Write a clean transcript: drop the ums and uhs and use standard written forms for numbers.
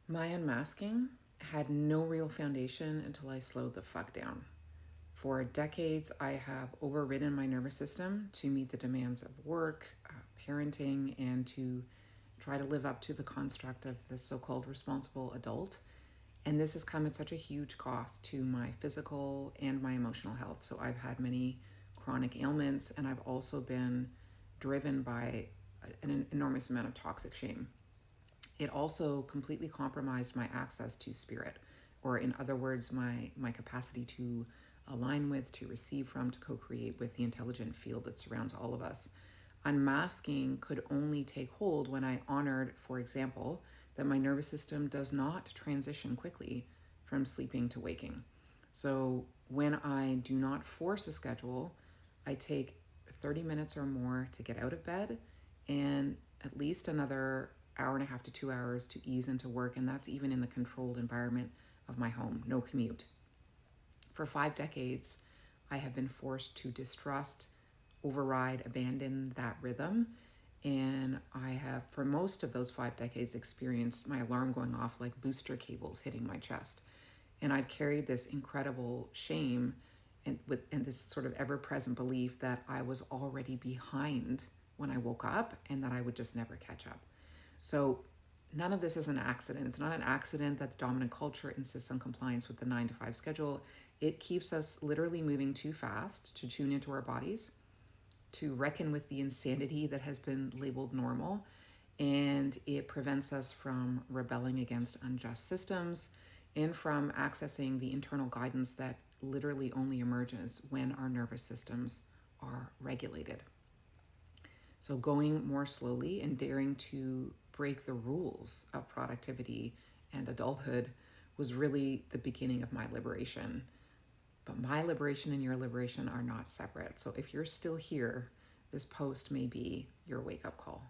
My unmasking had no real foundation until I slowed the fuck down. For decades, I have overridden my nervous system to meet the demands of work, parenting, and to try to live up to the construct of the so called responsible adult. And this has come at such a huge cost to my physical and my emotional health. So I've had many chronic ailments, and I've also been driven by an enormous amount of toxic shame. It also completely compromised my access to spirit, or in other words, my capacity to align with, to receive from, to co-create with the intelligent field that surrounds all of us. Unmasking could only take hold when I honored, for example, that my nervous system does not transition quickly from sleeping to waking. So when I do not force a schedule, I take 30 minutes or more to get out of bed and at least another hour and a half to 2 hours to ease into work. And that's even in the controlled environment of my home, no commute. For 5 decades, I have been forced to distrust, override, abandon that rhythm. And I have, for most of those 5 decades, experienced my alarm going off like booster cables hitting my chest. And I've carried this incredible shame and this sort of ever-present belief that I was already behind when I woke up and that I would just never catch up. So none of this is an accident. It's not an accident that the dominant culture insists on compliance with the 9 to 5 schedule. It keeps us literally moving too fast to tune into our bodies, to reckon with the insanity that has been labeled normal, and it prevents us from rebelling against unjust systems and from accessing the internal guidance that literally only emerges when our nervous systems are regulated. So going more slowly and daring to break the rules of productivity and adulthood was really the beginning of my liberation. But my liberation and your liberation are not separate. So if you're still here, this post may be your wake-up call.